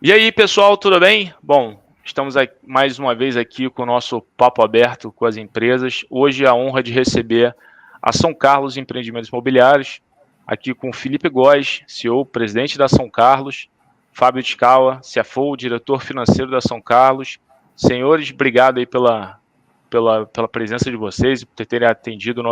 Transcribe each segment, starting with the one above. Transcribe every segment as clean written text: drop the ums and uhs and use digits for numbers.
E aí, pessoal, tudo bem? Bom, estamos aqui, mais uma vez aqui com o nosso papo aberto com as empresas. Hoje a honra de receber a São Carlos Empreendimentos Imobiliários, aqui com o Felipe Góes, CEO, presidente da São Carlos, Fábio Tskawa, CFO, diretor financeiro da São Carlos. Senhores, obrigado aí pela presença de vocês e por terem atendido o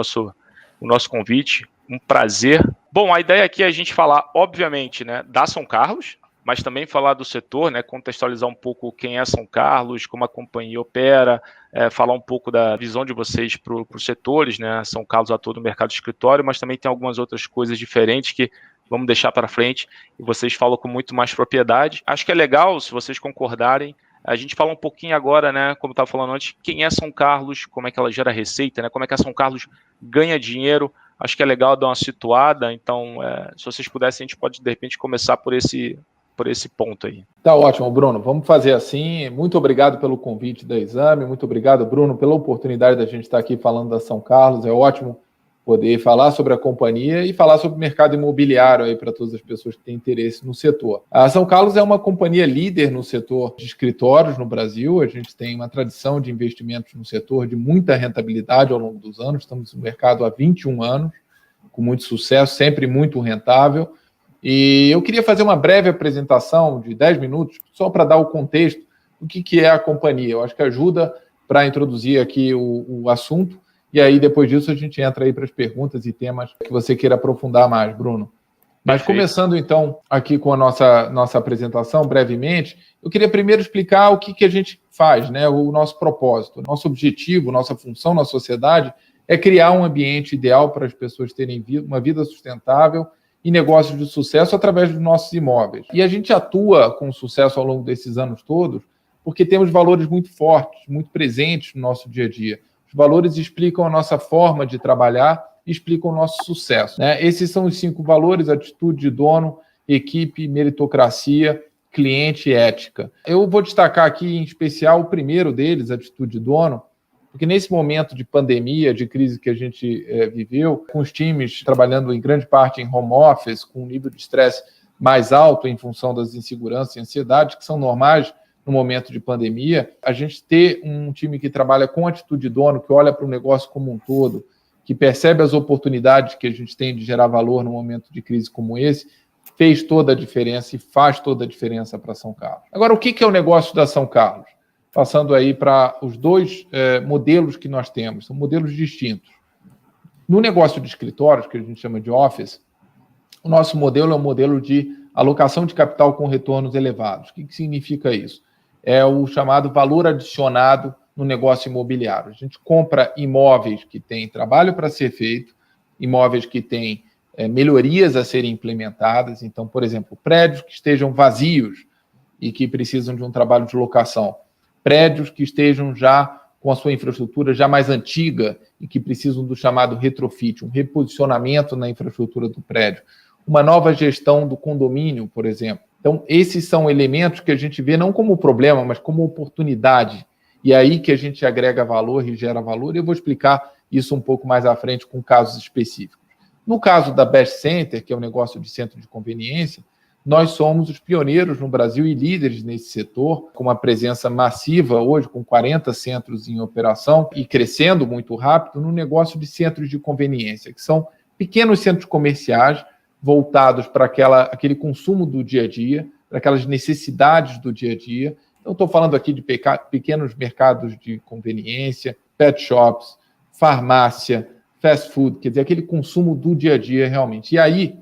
nosso convite. Um prazer. Bom, a ideia aqui é a gente falar, obviamente, né, da São Carlos, mas também falar do setor, né, contextualizar um pouco quem é São Carlos, como a companhia opera, falar um pouco da visão de vocês para os setores, né, São Carlos atua no mercado de escritório, mas também tem algumas outras coisas diferentes que vamos deixar para frente e vocês falam com muito mais propriedade. Acho que é legal, se vocês concordarem, a gente fala um pouquinho agora, né, como eu estava falando antes, quem é São Carlos, como é que ela gera receita, né, como é que a São Carlos ganha dinheiro. Acho que é legal dar uma situada, então, se vocês pudessem, a gente pode, de repente, começar por esse ponto aí. Tá ótimo, Bruno. Vamos fazer assim. Muito obrigado pelo convite da Exame. Muito obrigado, Bruno, pela oportunidade da gente estar aqui falando da São Carlos. É ótimo poder falar sobre a companhia e falar sobre o mercado imobiliário aí para todas as pessoas que têm interesse no setor. A São Carlos é uma companhia líder no setor de escritórios no Brasil. A gente tem uma tradição de investimentos no setor de muita rentabilidade ao longo dos anos. Estamos no mercado há 21 anos, com muito sucesso, sempre muito rentável. E eu queria fazer uma breve apresentação de 10 minutos, só para dar o contexto do que é a companhia. Eu acho que ajuda para introduzir aqui o assunto, e aí depois disso a gente entra aí para as perguntas e temas que você queira aprofundar mais, Bruno. Mas começando então aqui com a nossa apresentação, brevemente, eu queria primeiro explicar o que a gente faz, né? O nosso propósito, nosso objetivo, nossa função na sociedade é criar um ambiente ideal para as pessoas terem uma vida sustentável e negócios de sucesso através dos nossos imóveis. E a gente atua com sucesso ao longo desses anos todos porque temos valores muito fortes, muito presentes no nosso dia a dia. Os valores explicam a nossa forma de trabalhar e explicam o nosso sucesso, né? Esses são os 5 valores: atitude de dono, equipe, meritocracia, cliente e ética. Eu vou destacar aqui em especial o primeiro deles, atitude de dono, porque nesse momento de pandemia, de crise que a gente viveu, com os times trabalhando em grande parte em home office, com um nível de estresse mais alto em função das inseguranças e ansiedades que são normais no momento de pandemia, a gente ter um time que trabalha com atitude de dono, que olha para o negócio como um todo, que percebe as oportunidades que a gente tem de gerar valor num momento de crise como esse, fez toda a diferença e faz toda a diferença para São Carlos. Agora, o que é o negócio da São Carlos? Passando aí para os dois modelos que nós temos, são modelos distintos. No negócio de escritórios, que a gente chama de office, o nosso modelo é um modelo de alocação de capital com retornos elevados. O que significa isso? É o chamado valor adicionado no negócio imobiliário. A gente compra imóveis que têm trabalho para ser feito, imóveis que têm melhorias a serem implementadas. Então, por exemplo, prédios que estejam vazios e que precisam de um trabalho de locação. Prédios que estejam já com a sua infraestrutura já mais antiga e que precisam do chamado retrofit, um reposicionamento na infraestrutura do prédio. Uma nova gestão do condomínio, por exemplo. Então, esses são elementos que a gente vê não como problema, mas como oportunidade. E é aí que a gente agrega valor e gera valor. E eu vou explicar isso um pouco mais à frente com casos específicos. No caso da Best Center, que é um negócio de centro de conveniência, nós somos os pioneiros no Brasil e líderes nesse setor, com uma presença massiva hoje, com 40 centros em operação e crescendo muito rápido no negócio de centros de conveniência, que são pequenos centros comerciais voltados para aquele consumo do dia a dia, para aquelas necessidades do dia a dia. Então, estou falando aqui de pequenos mercados de conveniência, pet shops, farmácia, fast food, quer dizer, aquele consumo do dia a dia realmente. E aí,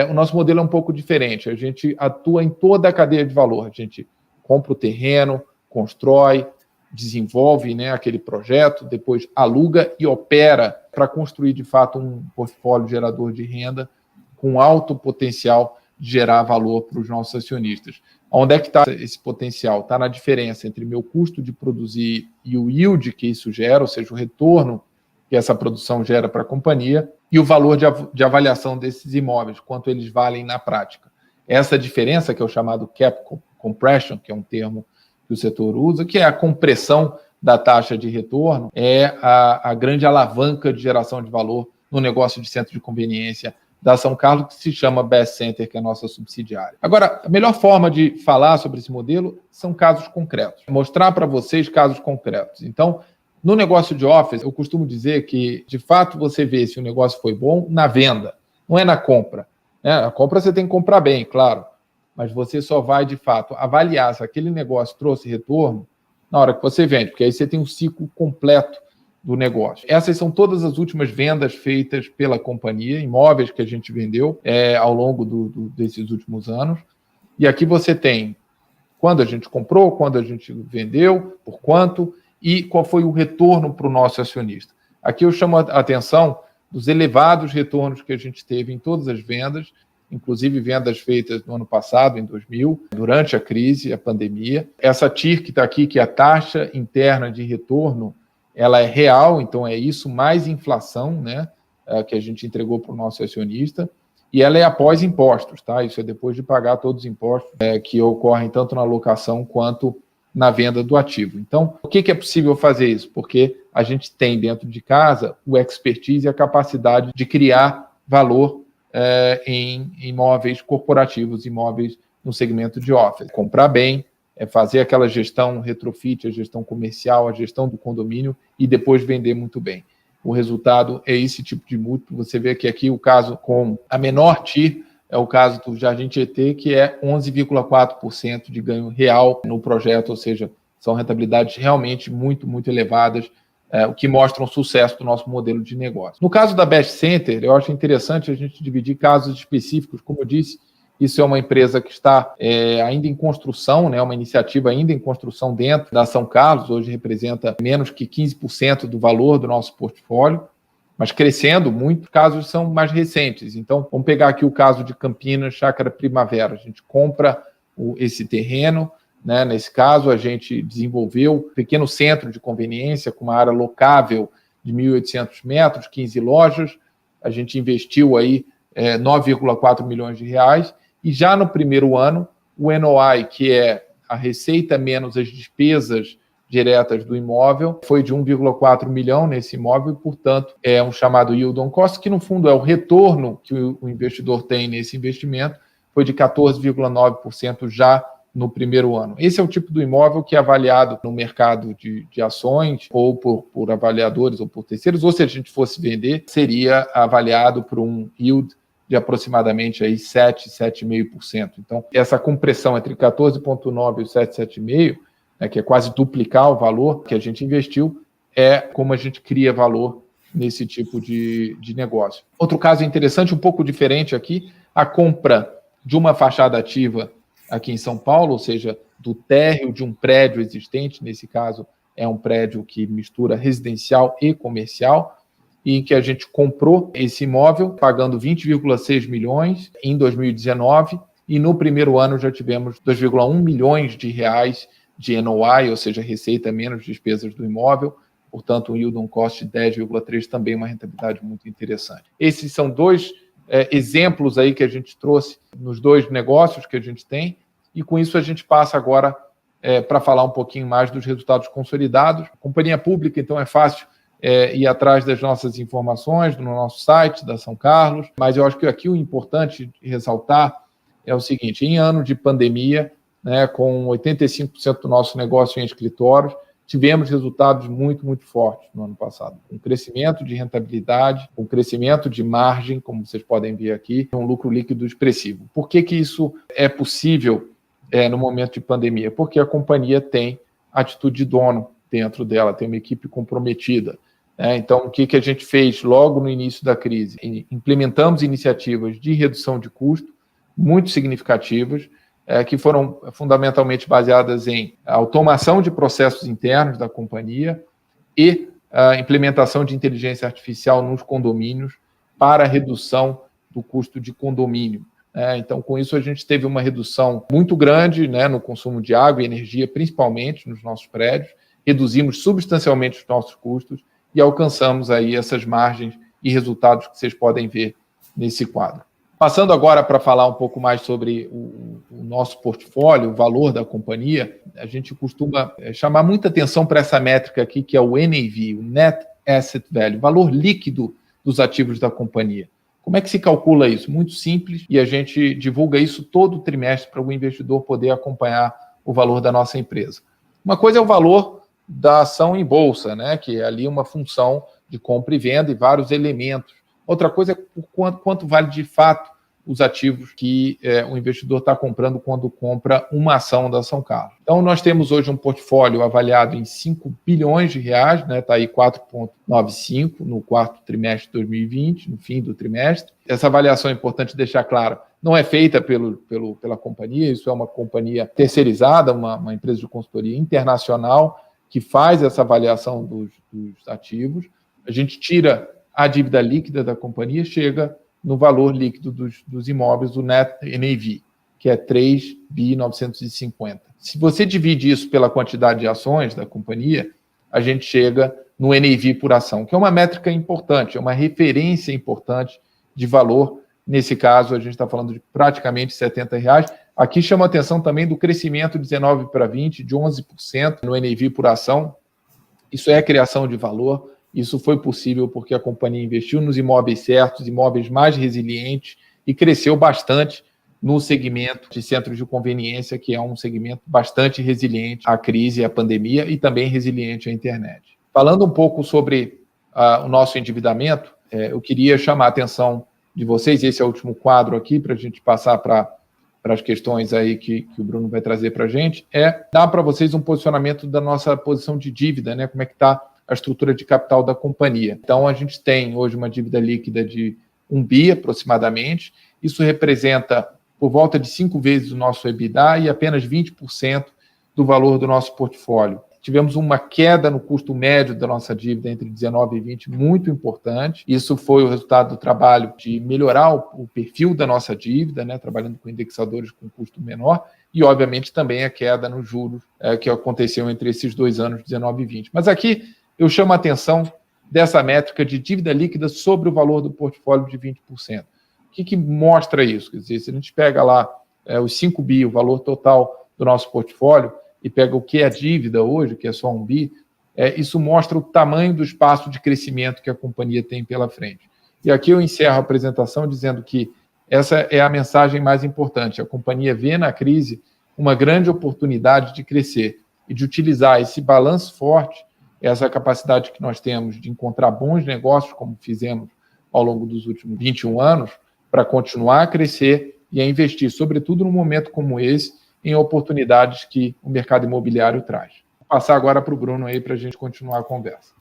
o nosso modelo é um pouco diferente. A gente atua em toda a cadeia de valor. A gente compra o terreno, constrói, desenvolve, né, aquele projeto, depois aluga e opera para construir, de fato, um portfólio gerador de renda com alto potencial de gerar valor para os nossos acionistas. Onde é que está esse potencial? Está na diferença entre meu custo de produzir e o yield que isso gera, ou seja, o retorno que essa produção gera para a companhia, e o valor de avaliação desses imóveis, quanto eles valem na prática. Essa diferença, que é o chamado cap compression, que é um termo que o setor usa, que é a compressão da taxa de retorno, é a grande alavanca de geração de valor no negócio de centro de conveniência da São Carlos, que se chama Best Center, que é a nossa subsidiária. Agora, a melhor forma de falar sobre esse modelo são casos concretos, mostrar para vocês casos concretos. Então, no negócio de office, eu costumo dizer que, de fato, você vê se o negócio foi bom na venda, não é na compra. A compra você tem que comprar bem, claro, mas você só vai, de fato, avaliar se aquele negócio trouxe retorno na hora que você vende, porque aí você tem um ciclo completo do negócio. Essas são todas as últimas vendas feitas pela companhia, imóveis que a gente vendeu ao longo desses últimos anos. E aqui você tem quando a gente comprou, quando a gente vendeu, por quanto e qual foi o retorno para o nosso acionista. Aqui eu chamo a atenção dos elevados retornos que a gente teve em todas as vendas, inclusive vendas feitas no ano passado, em 2000, durante a crise, a pandemia. Essa TIR que está aqui, que é a taxa interna de retorno, ela é real, então é isso, mais inflação, né, que a gente entregou para o nosso acionista, e ela é após impostos, tá? Isso é depois de pagar todos os impostos que ocorrem tanto na locação quanto na venda do ativo. Então, por que é possível fazer isso? Porque a gente tem dentro de casa o expertise e a capacidade de criar valor em imóveis corporativos, imóveis no segmento de office. Comprar bem, fazer aquela gestão retrofit, a gestão comercial, a gestão do condomínio e depois vender muito bem. O resultado é esse tipo de múltiplo. Você vê que aqui o caso com a menor TIR é o caso do Jardim Tietê, que é 11,4% de ganho real no projeto, ou seja, são rentabilidades realmente muito, muito elevadas, o que mostra um sucesso do nosso modelo de negócio. No caso da Best Center, eu acho interessante a gente dividir casos específicos. Como eu disse, isso é uma empresa que está ainda em construção, né, uma iniciativa ainda em construção dentro da São Carlos, hoje representa menos que 15% do valor do nosso portfólio, mas crescendo muito. Casos são mais recentes. Então, vamos pegar aqui o caso de Campinas, Chácara Primavera. A gente compra esse terreno, né? Nesse caso, a gente desenvolveu um pequeno centro de conveniência com uma área locável de 1.800 metros, 15 lojas. A gente investiu aí 9,4 milhões de reais. E já no primeiro ano, o NOI, que é a receita menos as despesas diretas do imóvel, foi de 1,4 milhão nesse imóvel, e, portanto, é um chamado yield on cost, que no fundo é o retorno que o investidor tem nesse investimento, foi de 14,9% já no primeiro ano. Esse é o tipo do imóvel que é avaliado no mercado de ações, ou por avaliadores, ou por terceiros, ou se a gente fosse vender, seria avaliado por um yield de aproximadamente aí 7,5%. Então, essa compressão entre 14,9% e 7,5%, que é quase duplicar o valor que a gente investiu, é como a gente cria valor nesse tipo de negócio. Outro caso interessante, um pouco diferente aqui, a compra de uma fachada ativa aqui em São Paulo, ou seja, do térreo de um prédio existente, nesse caso é um prédio que mistura residencial e comercial, e em que a gente comprou esse imóvel pagando 20,6 milhões em 2019, e no primeiro ano já tivemos 2,1 milhões de reais de NOI, ou seja, receita menos despesas do imóvel, portanto, um yield on cost de 10,3%, também uma rentabilidade muito interessante. Esses são dois exemplos aí que a gente trouxe nos dois negócios que a gente tem, e com isso a gente passa agora para falar um pouquinho mais dos resultados consolidados. Companhia pública, então é fácil ir atrás das nossas informações no nosso site da São Carlos, mas eu acho que aqui o importante ressaltar é o seguinte: em ano de pandemia, né, com 85% do nosso negócio em escritórios, tivemos resultados muito, muito fortes no ano passado. Um crescimento de rentabilidade, um crescimento de margem, como vocês podem ver aqui, um lucro líquido expressivo. Por que isso é possível no momento de pandemia? Porque a companhia tem atitude de dono dentro dela, tem uma equipe comprometida. Então, o que a gente fez logo no início da crise? Implementamos iniciativas de redução de custo muito significativas, que foram fundamentalmente baseadas em automação de processos internos da companhia e a implementação de inteligência artificial nos condomínios para a redução do custo de condomínio. Então, com isso, a gente teve uma redução muito grande, no consumo de água e energia, principalmente nos nossos prédios, reduzimos substancialmente os nossos custos e alcançamos aí essas margens e resultados que vocês podem ver nesse quadro. Passando agora para falar um pouco mais sobre o nosso portfólio, o valor da companhia, a gente costuma chamar muita atenção para essa métrica aqui, que é o NAV, o Net Asset Value, valor líquido dos ativos da companhia. A Como é que se calcula isso? Muito simples, e a gente divulga isso todo trimestre para o investidor poder acompanhar o valor da nossa empresa. Uma coisa é o valor da ação em bolsa, né, que é ali uma função de compra e venda e vários elementos. Outra coisa é quanto vale de fato os ativos que o investidor está comprando quando compra uma ação da São Carlos. Então, nós temos hoje um portfólio avaliado em 5 bilhões de reais, né? Está aí 4,95 no quarto trimestre de 2020, no fim do trimestre. Essa avaliação é importante deixar claro, não é feita pela companhia, isso é uma companhia terceirizada, uma empresa de consultoria internacional que faz essa avaliação dos ativos. A gente tira a dívida líquida da companhia, chega no valor líquido dos imóveis, o Net NAV, que é 3.950. Se você divide isso pela quantidade de ações da companhia, a gente chega no NAV por ação, que é uma métrica importante, é uma referência importante de valor. Nesse caso, a gente está falando de praticamente R$70. Aqui chama a atenção também do crescimento de 19 para 20, de 11% no NAV por ação. Isso é criação de valor. Isso foi possível porque a companhia investiu nos imóveis certos, imóveis mais resilientes, e cresceu bastante no segmento de centros de conveniência, que é um segmento bastante resiliente à crise, à pandemia, e também resiliente à internet. Falando um pouco sobre o nosso endividamento, eu queria chamar a atenção de vocês, esse é o último quadro aqui, para a gente passar para as questões aí que o Bruno vai trazer para a gente, dar para vocês um posicionamento da nossa posição de dívida, né? Como é que está a estrutura de capital da companhia. Então, a gente tem hoje uma dívida líquida de 1 bi aproximadamente. Isso representa por volta de 5 vezes o nosso EBITDA e apenas 20% do valor do nosso portfólio. Tivemos uma queda no custo médio da nossa dívida entre 19 e 20, muito importante. Isso foi o resultado do trabalho de melhorar o perfil da nossa dívida, né, trabalhando com indexadores com custo menor, e, obviamente, também a queda nos juros que aconteceu entre esses 2 anos, 19 e 20. Mas aqui eu chamo a atenção dessa métrica de dívida líquida sobre o valor do portfólio de 20%. O que mostra isso? Quer dizer, se a gente pega lá os 5 bi, o valor total do nosso portfólio, e pega o que é a dívida hoje, que é só 1 bi, isso mostra o tamanho do espaço de crescimento que a companhia tem pela frente. E aqui eu encerro a apresentação dizendo que essa é a mensagem mais importante. A companhia vê na crise uma grande oportunidade de crescer e de utilizar esse balanço forte, essa capacidade que nós temos de encontrar bons negócios, como fizemos ao longo dos últimos 21 anos, para continuar a crescer e a investir, sobretudo num momento como esse, em oportunidades que o mercado imobiliário traz. Vou passar agora para o Bruno aí para a gente continuar a conversa.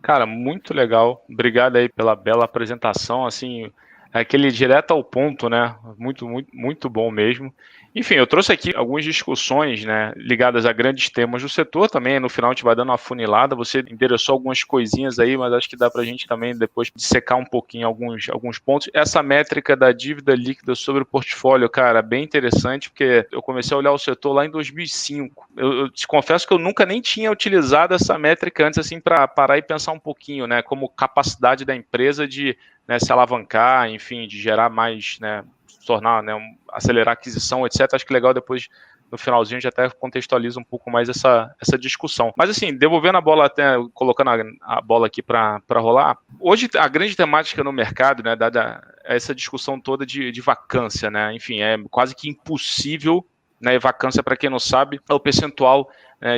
Cara, muito legal. Obrigado aí pela bela apresentação, assim, aquele direto ao ponto, né? Muito, muito, muito bom mesmo. Enfim, eu trouxe aqui algumas discussões, né, ligadas a grandes temas do setor também. No final a gente vai dando uma funilada. Você endereçou algumas coisinhas aí, mas acho que dá para a gente também depois dissecar um pouquinho alguns pontos. Essa métrica da dívida líquida sobre o portfólio, cara, bem interessante, porque eu comecei a olhar o setor lá em 2005. Eu te confesso que eu nunca nem tinha utilizado essa métrica antes, assim, para parar e pensar um pouquinho, né, como capacidade da empresa de, né, se alavancar, enfim, de gerar mais, né, tornar, né, acelerar a aquisição, etc. Acho que legal depois, no finalzinho, a gente até contextualiza um pouco mais essa discussão. Mas, assim, devolvendo a bola, até colocando a bola aqui para rolar, hoje a grande temática no mercado, né, dada essa discussão toda de vacância, né, enfim, é quase que impossível, né, vacância, para quem não sabe, é o percentual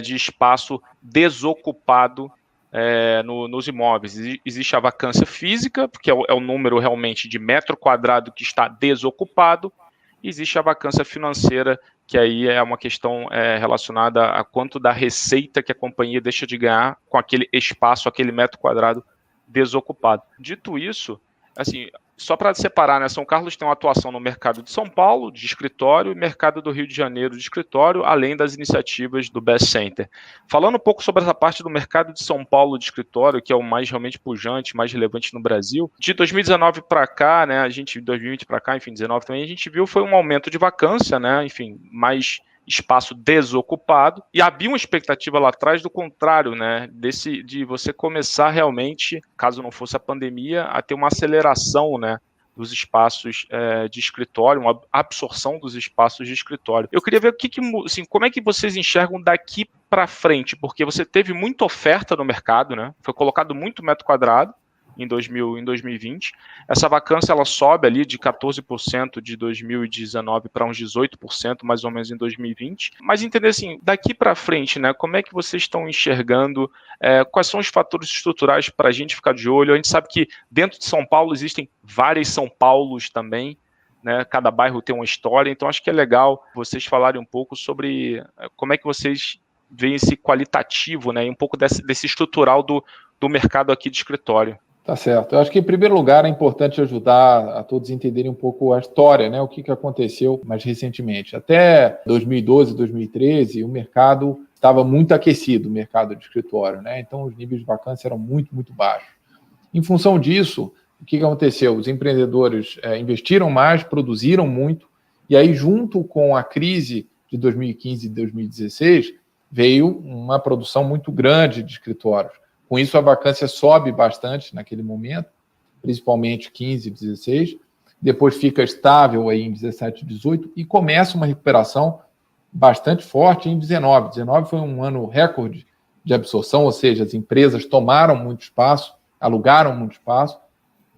de espaço desocupado nos imóveis. Existe a vacância física, que é o número realmente de metro quadrado que está desocupado, e existe a vacância financeira, que aí é uma questão relacionada a quanto da receita que a companhia deixa de ganhar com aquele espaço, aquele metro quadrado desocupado. Dito isso, assim, só para separar, né, São Carlos tem uma atuação no mercado de São Paulo, de escritório, e mercado do Rio de Janeiro, de escritório, além das iniciativas do Best Center. Falando um pouco sobre essa parte do mercado de São Paulo de escritório, que é o mais realmente pujante, mais relevante no Brasil, de 2019 para cá, né, 2020 para cá, enfim, 2019 também, a gente viu foi um aumento de vacância, né, enfim, mais espaço desocupado, e havia uma expectativa lá atrás do contrário, né, de você começar realmente, caso não fosse a pandemia, a ter uma aceleração, né, dos espaços de escritório, uma absorção dos espaços de escritório. Eu queria ver assim, como é que vocês enxergam daqui para frente, porque você teve muita oferta no mercado, né, foi colocado muito metro quadrado, em 2020. Essa vacância ela sobe ali de 14% de 2019 para uns 18%, mais ou menos, em 2020. Mas entender assim, daqui para frente, né, como é que vocês estão enxergando, quais são os fatores estruturais para a gente ficar de olho? A gente sabe que dentro de São Paulo existem vários São Paulos também, né, cada bairro tem uma história, então acho que é legal vocês falarem um pouco sobre como é que vocês veem esse qualitativo, né, e um pouco desse estrutural do mercado aqui de escritório. Tá certo. Eu acho que, em primeiro lugar, é importante ajudar a todos a entenderem um pouco a história, né? O que aconteceu mais recentemente. Até 2012, 2013, o mercado estava muito aquecido, o mercado de escritório, né? Então, os níveis de vacância eram muito, muito baixos. Em função disso, o que aconteceu? Os empreendedores investiram mais, produziram muito, e aí, junto com a crise de 2015 e 2016, veio uma produção muito grande de escritórios. Com isso, a vacância sobe bastante naquele momento, principalmente 15, 16. Depois fica estável aí em 17, 18 e começa uma recuperação bastante forte em 19. 19 foi um ano recorde de absorção, ou seja, as empresas tomaram muito espaço, alugaram muito espaço,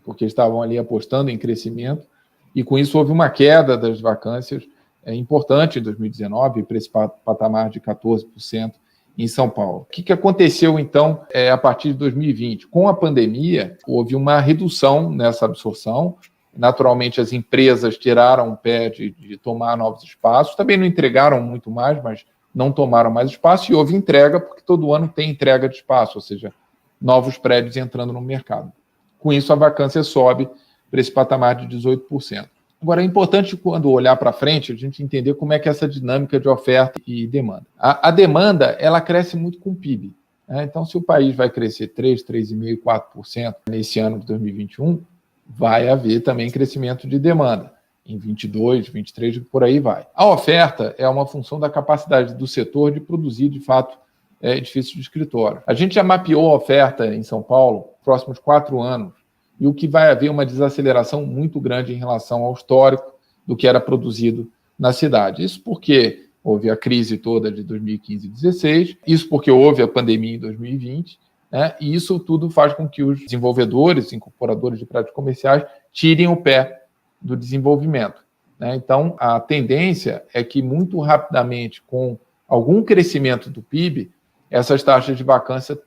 porque estavam ali apostando em crescimento, e com isso houve uma queda das vacâncias importante em 2019, para esse patamar de 14%. Em São Paulo. O que aconteceu, então, a partir de 2020? Com a pandemia, houve uma redução nessa absorção. Naturalmente, as empresas tiraram o pé de tomar novos espaços. Também não entregaram muito mais, mas não tomaram mais espaço. E houve entrega, porque todo ano tem entrega de espaço, ou seja, novos prédios entrando no mercado. Com isso, a vacância sobe para esse patamar de 18%. Agora, é importante, quando olhar para frente, a gente entender como é que é essa dinâmica de oferta e demanda. A demanda, ela cresce muito com o PIB. Né? Então, se o país vai crescer 3%, 3,5%, 4% nesse ano de 2021, vai haver também crescimento de demanda. Em 22, 23, por aí vai. A oferta é uma função da capacidade do setor de produzir, de fato, edifícios de escritório. A gente já mapeou a oferta em São Paulo nos próximos 4 anos, e o que vai haver uma desaceleração muito grande em relação ao histórico do que era produzido na cidade. Isso porque houve a crise toda de 2015 e 2016, isso porque houve a pandemia em 2020, né? E isso tudo faz com que os desenvolvedores, incorporadores de prédios comerciais, tirem o pé do desenvolvimento. Né? Então, a tendência é que, muito rapidamente, com algum crescimento do PIB, essas taxas de vacância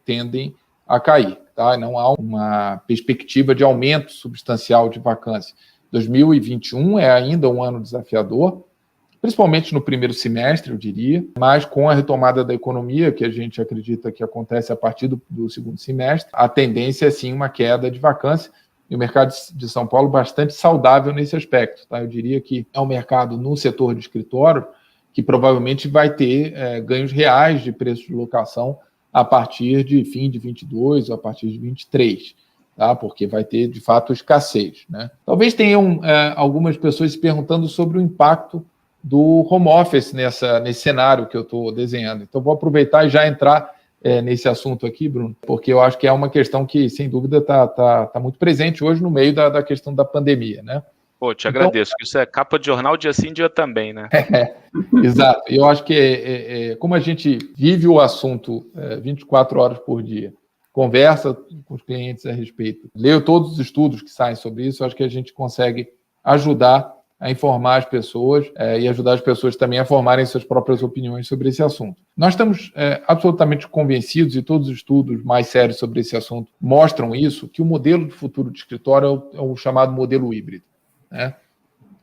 tendem a cair. Tá? Não há uma perspectiva de aumento substancial de vacância. 2021 é ainda um ano desafiador, principalmente no primeiro semestre, eu diria, mas com a retomada da economia, que a gente acredita que acontece a partir do segundo semestre, a tendência é sim uma queda de vacância, e o mercado de São Paulo bastante saudável nesse aspecto. Tá? Eu diria que é um mercado no setor de escritório que provavelmente vai ter ganhos reais de preço de locação a partir de fim de 22 ou a partir de 23, tá? Porque vai ter, de fato, escassez. Né? Talvez tenham algumas pessoas se perguntando sobre o impacto do home office nesse cenário que eu estou desenhando. Então, vou aproveitar e já entrar nesse assunto aqui, Bruno, porque eu acho que é uma questão que, sem dúvida, está muito presente hoje no meio da questão da pandemia, né? Pô, te agradeço, que isso é capa de jornal dia sim, dia também, né? Exato. Eu acho que, como a gente vive o assunto 24 horas por dia, conversa com os clientes a respeito, lê todos os estudos que saem sobre isso, eu acho que a gente consegue ajudar a informar as pessoas e ajudar as pessoas também a formarem suas próprias opiniões sobre esse assunto. Nós estamos absolutamente convencidos, e todos os estudos mais sérios sobre esse assunto mostram isso, que o modelo de futuro de escritório é o chamado modelo híbrido, né?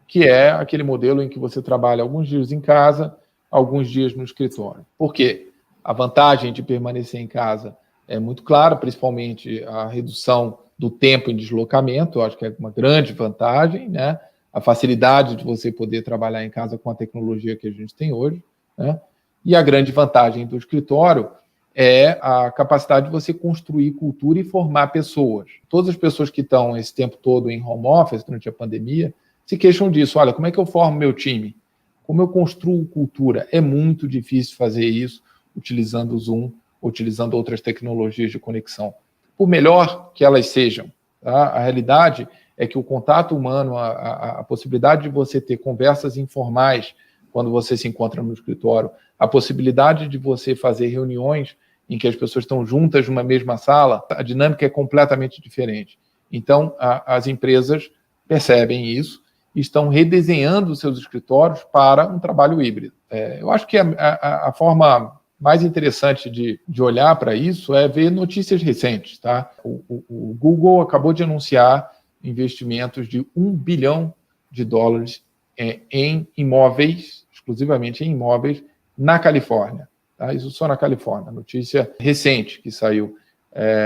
Que é aquele modelo em que você trabalha alguns dias em casa, alguns dias no escritório. Por quê? A vantagem de permanecer em casa é muito clara, principalmente a redução do tempo em deslocamento, eu acho que é uma grande vantagem, né? A facilidade de você poder trabalhar em casa com a tecnologia que a gente tem hoje, né? E a grande vantagem do escritório é a capacidade de você construir cultura e formar pessoas. Todas as pessoas que estão esse tempo todo em home office durante a pandemia se queixam disso. Olha, como é que eu formo meu time? Como eu construo cultura? É muito difícil fazer isso utilizando o Zoom, utilizando outras tecnologias de conexão. Por melhor que elas sejam, tá? A realidade é que o contato humano, a possibilidade de você ter conversas informais quando você se encontra no escritório, a possibilidade de você fazer reuniões em que as pessoas estão juntas numa mesma sala, a dinâmica é completamente diferente. Então, as empresas percebem isso e estão redesenhando os seus escritórios para um trabalho híbrido. Eu acho que a forma mais interessante de olhar para isso é ver notícias recentes. Tá? O Google acabou de anunciar investimentos de $1 bilhão em imóveis, exclusivamente em imóveis, na Califórnia. Tá? Isso só na Califórnia, notícia recente que saiu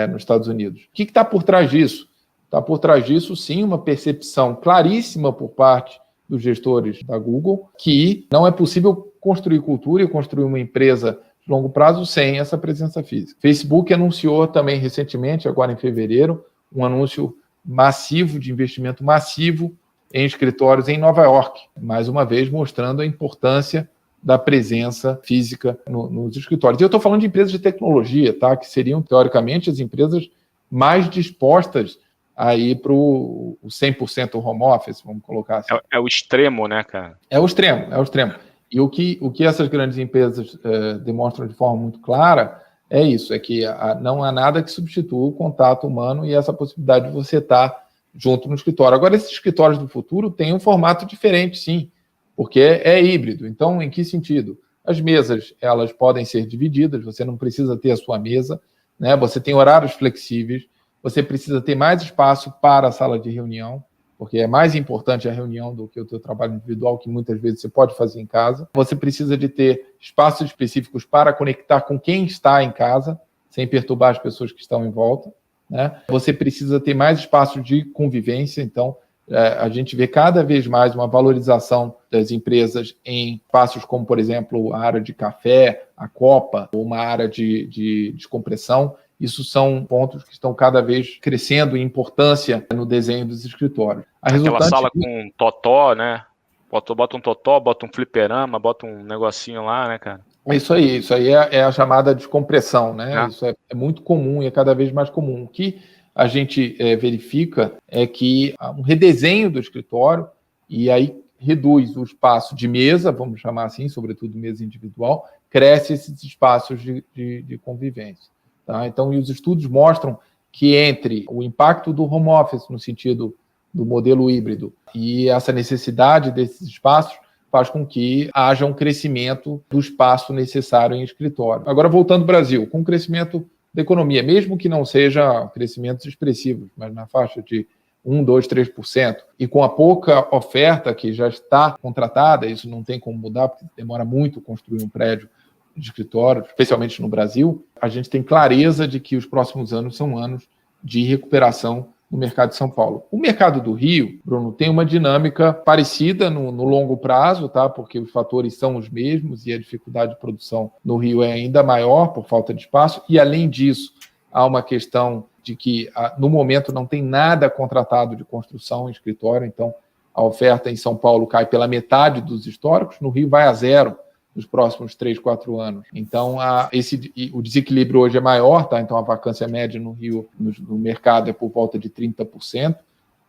nos Estados Unidos. O que está por trás disso? Está por trás disso, sim, uma percepção claríssima por parte dos gestores da Google que não é possível construir cultura e construir uma empresa de longo prazo sem essa presença física. Facebook anunciou também recentemente, agora em fevereiro, um anúncio massivo, de investimento massivo em escritórios em Nova York, mais uma vez mostrando a importância da presença física nos escritórios. E eu estou falando de empresas de tecnologia, tá? Que seriam, teoricamente, as empresas mais dispostas a ir para o 100% home office, vamos colocar assim. É o extremo, né, cara? É o extremo. E o que essas grandes empresas demonstram de forma muito clara é isso, é que não há nada que substitua o contato humano e essa possibilidade de você estar junto no escritório. Agora, esses escritórios do futuro têm um formato diferente, sim, porque é híbrido. Então, em que sentido? As mesas, elas podem ser divididas, você não precisa ter a sua mesa, né? Você tem horários flexíveis, você precisa ter mais espaço para a sala de reunião, porque é mais importante a reunião do que o teu trabalho individual, que muitas vezes você pode fazer em casa. Você precisa de ter espaços específicos para conectar com quem está em casa, sem perturbar as pessoas que estão em volta, né? Você precisa ter mais espaço de convivência, então a gente vê cada vez mais uma valorização das empresas em espaços como, por exemplo, a área de café, a copa, ou uma área de descompressão. Isso são pontos que estão cada vez crescendo em importância no desenho dos escritórios. Aquela sala com totó, né? Bota um totó, bota um fliperama, bota um negocinho lá, né, cara? Isso aí é a chamada descompressão, né? Isso é muito comum e é cada vez mais comum. O que a gente verifica é que há um redesenho do escritório e aí reduz o espaço de mesa, vamos chamar assim, sobretudo mesa individual, cresce esses espaços de convivência. Tá? Então, e os estudos mostram que entre o impacto do home office, no sentido do modelo híbrido, e essa necessidade desses espaços, faz com que haja um crescimento do espaço necessário em escritório. Agora, voltando ao Brasil, com o crescimento da economia, mesmo que não seja crescimentos expressivos, mas na faixa de 1%, 2%, 3%, e com a pouca oferta que já está contratada, isso não tem como mudar, porque demora muito construir um prédio de escritório, especialmente no Brasil, a gente tem clareza de que os próximos anos são anos de recuperação no mercado de São Paulo. O mercado do Rio, Bruno, tem uma dinâmica parecida no longo prazo, tá? Porque os fatores são os mesmos e a dificuldade de produção no Rio é ainda maior por falta de espaço, e além disso, há uma questão de que no momento não tem nada contratado de construção em escritório, então a oferta em São Paulo cai pela metade dos históricos, no Rio vai a zero nos próximos 3, 4 anos. Então, o desequilíbrio hoje é maior, tá? Então a vacância média no Rio, no mercado, é por volta de 30%,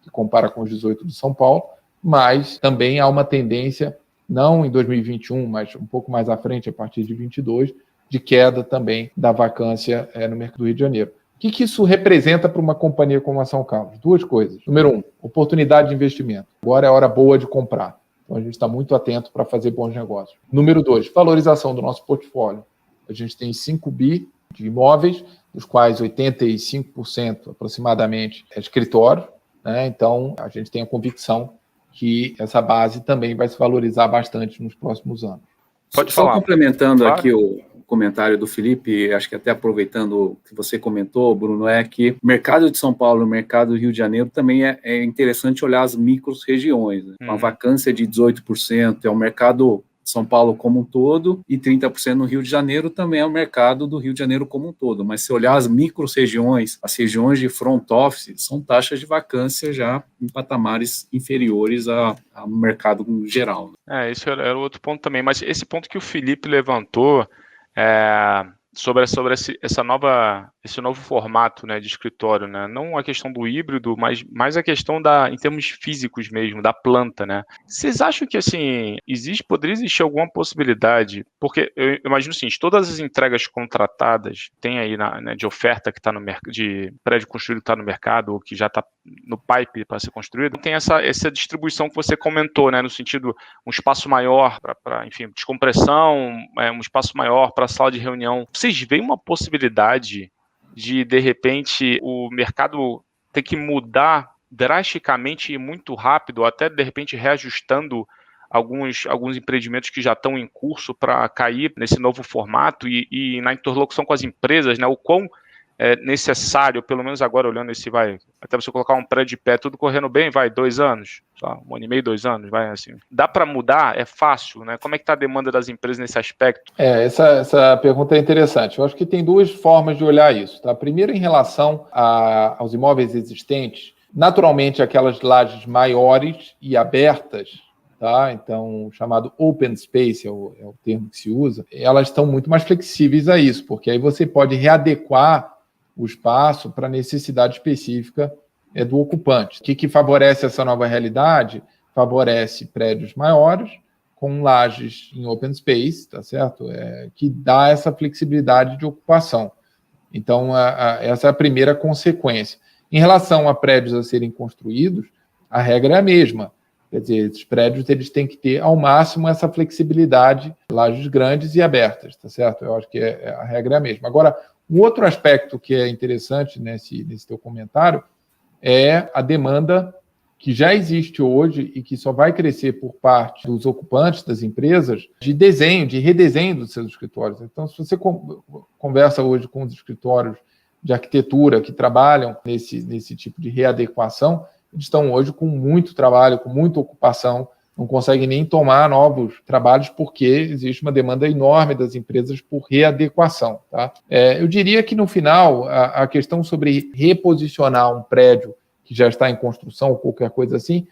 que compara com os 18% de São Paulo, mas também há uma tendência, não em 2021, mas um pouco mais à frente, a partir de 2022, de queda também da vacância no mercado do Rio de Janeiro. O que isso representa para uma companhia como a São Carlos? Duas coisas. Número 1, oportunidade de investimento. Agora é a hora boa de comprar. Então, a gente está muito atento para fazer bons negócios. Número 2, valorização do nosso portfólio. A gente tem 5 bi de imóveis, dos quais 85% aproximadamente é escritório, né? Então, a gente tem a convicção que essa base também vai se valorizar bastante nos próximos anos. Pode falar. Só complementando aqui o comentário do Felipe, acho que até aproveitando o que você comentou, Bruno, é que o mercado de São Paulo e o mercado do Rio de Janeiro também é interessante olhar as micro-regiões, né? Uma vacância de 18% é o mercado de São Paulo como um todo e 30% no Rio de Janeiro também é o mercado do Rio de Janeiro como um todo, mas se olhar as micro-regiões, as regiões de front office, são taxas de vacância já em patamares inferiores ao mercado em geral. Esse era outro ponto também, mas esse ponto que o Felipe levantou, sobre esse novo formato, né, de escritório, né? Não a questão do híbrido, mas mais a questão em termos físicos mesmo, da planta, né? Vocês acham que, assim, poderia existir alguma possibilidade? Porque eu imagino o seguinte, todas as entregas contratadas, tem aí né, de oferta que está no mercado, de prédio construído que está no mercado, ou que já está no pipe para ser construído, tem essa distribuição que você comentou, né? No sentido, um espaço maior para, enfim, descompressão, um espaço maior para sala de reunião. Vocês veem uma possibilidade de repente, o mercado ter que mudar drasticamente e muito rápido, até, de repente, reajustando alguns empreendimentos que já estão em curso para cair nesse novo formato e na interlocução com as empresas, né, o quão necessário, pelo menos agora olhando até você colocar um prédio de pé, tudo correndo bem, 2 anos, só 1 ano e meio, 2 anos, assim. Dá para mudar? É fácil, né? Como é que está a demanda das empresas nesse aspecto? Essa pergunta é interessante. Eu acho que tem 2 formas de olhar isso, tá? Primeiro, em relação aos imóveis existentes, naturalmente aquelas lajes maiores e abertas, tá? Então, o chamado open space é o termo que se usa, elas estão muito mais flexíveis a isso, porque aí você pode readequar o espaço para a necessidade específica do ocupante. O que favorece essa nova realidade? Favorece prédios maiores, com lajes em open space, tá certo? Que dá essa flexibilidade de ocupação. Então, essa é a primeira consequência. Em relação a prédios a serem construídos, a regra é a mesma. Quer dizer, esses prédios eles têm que ter, ao máximo, essa flexibilidade, lajes grandes e abertas, tá certo? Eu acho que a regra é a mesma. Agora, um outro aspecto que é interessante nesse teu comentário é a demanda que já existe hoje e que só vai crescer por parte dos ocupantes das empresas de redesenho dos seus escritórios. Então, se você conversa hoje com os escritórios de arquitetura que trabalham nesse tipo de readequação, eles estão hoje com muito trabalho, com muita ocupação, não conseguem nem tomar novos trabalhos porque existe uma demanda enorme das empresas por readequação. Tá? Eu diria que, no final, a questão sobre reposicionar um prédio que já está em construção ou qualquer coisa assim,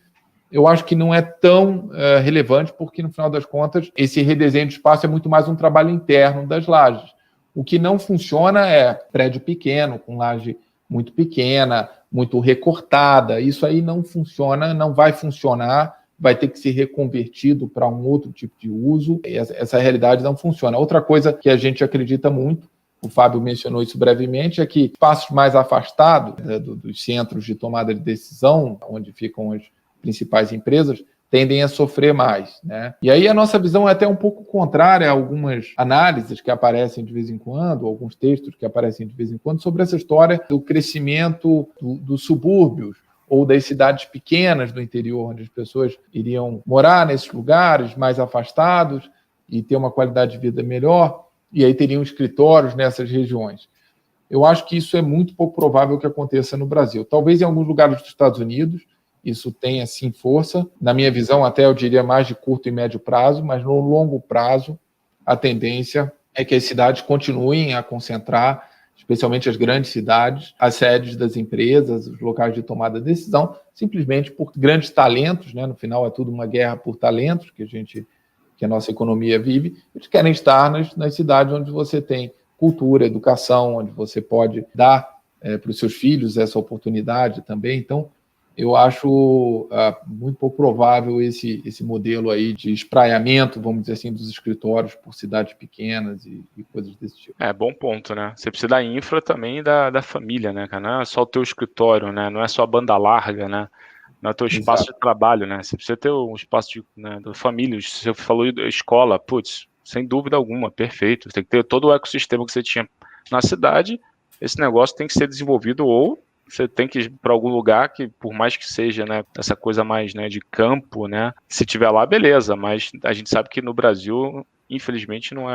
eu acho que não é tão relevante porque, no final das contas, esse redesenho de espaço é muito mais um trabalho interno das lajes. O que não funciona é prédio pequeno, com laje muito pequena, muito recortada. Isso aí não funciona, não vai funcionar, vai ter que ser reconvertido para um outro tipo de uso. Essa realidade não funciona. Outra coisa que a gente acredita muito, o Fábio mencionou isso brevemente, é que espaços mais afastados dos centros de tomada de decisão, onde ficam as principais empresas, tendem a sofrer mais, né? E aí a nossa visão é até um pouco contrária a algumas análises que aparecem de vez em quando, alguns textos que aparecem de vez em quando, sobre essa história do crescimento dos subúrbios ou das cidades pequenas do interior, onde as pessoas iriam morar nesses lugares mais afastados e ter uma qualidade de vida melhor, e aí teriam escritórios nessas regiões. Eu acho que isso é muito pouco provável que aconteça no Brasil. Talvez em alguns lugares dos Estados Unidos isso tenha, sim, força. Na minha visão, até eu diria mais de curto e médio prazo, mas no longo prazo, a tendência é que as cidades continuem a concentrar, especialmente as grandes cidades, as sedes das empresas, os locais de tomada de decisão, simplesmente por grandes talentos, né? No final é tudo uma guerra por talentos que a nossa economia vive. Eles querem estar nas cidades onde você tem cultura, educação, onde você pode dar para os seus filhos essa oportunidade também. Então, eu acho muito pouco provável esse modelo aí de espraiamento, vamos dizer assim, dos escritórios por cidades pequenas e coisas desse tipo. Bom ponto, né? Você precisa da infra também da família, né, cara? Não é só o teu escritório, né? Não é só a banda larga, né? Não é o teu espaço de trabalho, né? Você precisa ter um espaço da família. Você falou da escola, putz, sem dúvida alguma, perfeito. Você tem que ter todo o ecossistema que você tinha na cidade. Esse negócio tem que ser desenvolvido ou você tem que ir para algum lugar que, por mais que seja, né, essa coisa mais, né, de campo, né, se tiver lá, beleza, mas a gente sabe que no Brasil, infelizmente, não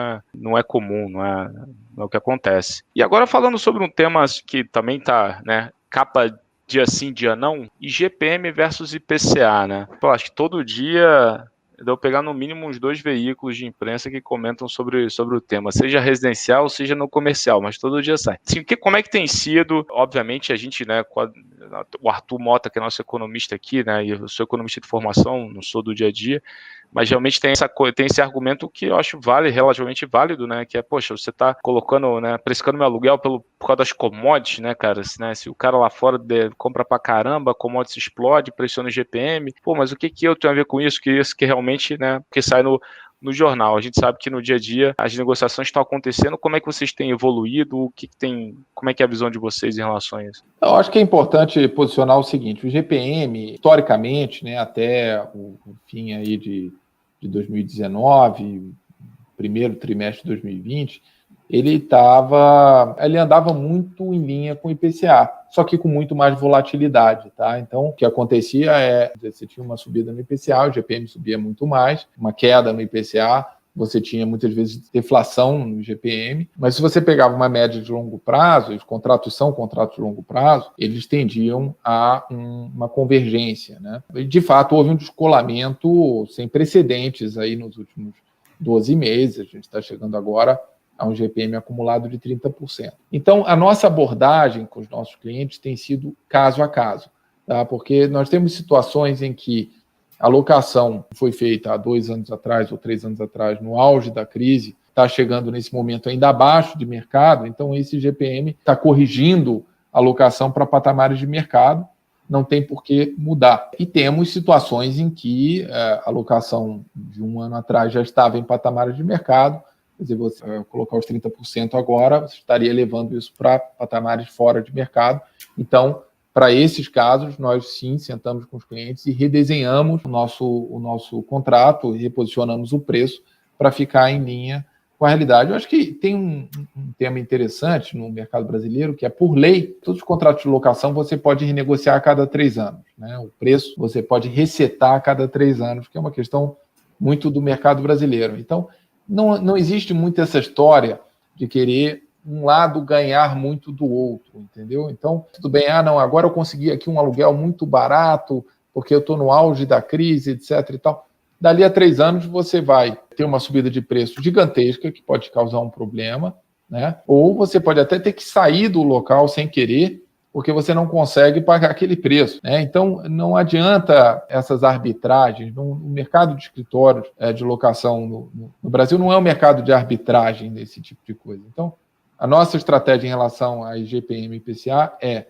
é comum, não é o que acontece. E agora falando sobre um tema que também está, né, capa dia sim, dia não, IGPM versus IPCA, né? Pô, acho que todo dia deu pegar no mínimo uns 2 veículos de imprensa que comentam sobre o tema, seja residencial, seja no comercial, mas todo dia sai. Assim, como é que tem sido? Obviamente a gente, né, o Arthur Mota, que é nosso economista aqui, né, e eu sou economista de formação, não sou do dia a dia, Mas realmente tem esse argumento que eu acho relativamente válido, né? Que é, poxa, você tá colocando, né, precificando meu aluguel por causa das commodities, né, cara? Se o cara lá fora compra pra caramba, a commodities explode, pressiona o GPM, pô, mas o que eu tenho a ver com isso? Que isso que realmente, né, que sai no jornal. A gente sabe que no dia a dia as negociações estão acontecendo. Como é que vocês têm evoluído? Como é que é a visão de vocês em relação a isso? Eu acho que é importante posicionar o seguinte: o GPM, historicamente, né, até o fim aí de 2019, primeiro trimestre de 2020, ele andava muito em linha com o IPCA, só que com muito mais volatilidade, tá? Então, o que acontecia você tinha uma subida no IPCA, o GPM subia muito mais, uma queda no IPCA, você tinha muitas vezes deflação no GPM, mas se você pegava uma média de longo prazo, os contratos são contratos de longo prazo, eles tendiam a uma convergência, né? E, de fato, houve um descolamento sem precedentes aí nos últimos 12 meses, a gente está chegando agora a um GPM acumulado de 30%. Então, a nossa abordagem com os nossos clientes tem sido caso a caso, tá? Porque nós temos situações em que a locação foi feita há 2 anos atrás ou 3 anos atrás, no auge da crise, está chegando nesse momento ainda abaixo de mercado, então esse GPM está corrigindo a locação para patamares de mercado, não tem por que mudar. E temos situações em que a locação de 1 ano atrás já estava em patamares de mercado, quer dizer, você colocar os 30% agora, você estaria levando isso para patamares fora de mercado. Então, para esses casos, nós sim sentamos com os clientes e redesenhamos o nosso contrato e reposicionamos o preço para ficar em linha com a realidade. Eu acho que tem um tema interessante no mercado brasileiro, que é, por lei, todos os contratos de locação você pode renegociar a cada 3 anos, né? O preço você pode resetar a cada 3 anos, que é uma questão muito do mercado brasileiro. Então, não existe muito essa história de querer um lado ganhar muito do outro, entendeu? Então, tudo bem, não, agora eu consegui aqui um aluguel muito barato, porque eu estou no auge da crise, etc. e tal. Dali a 3 anos você vai ter uma subida de preço gigantesca, que pode causar um problema, né? Ou você pode até ter que sair do local sem querer, porque você não consegue pagar aquele preço, né? Então, não adianta essas arbitragens. No mercado de escritórios de locação no Brasil não é um mercado de arbitragem desse tipo de coisa. Então, a nossa estratégia em relação a IGPM e IPCA é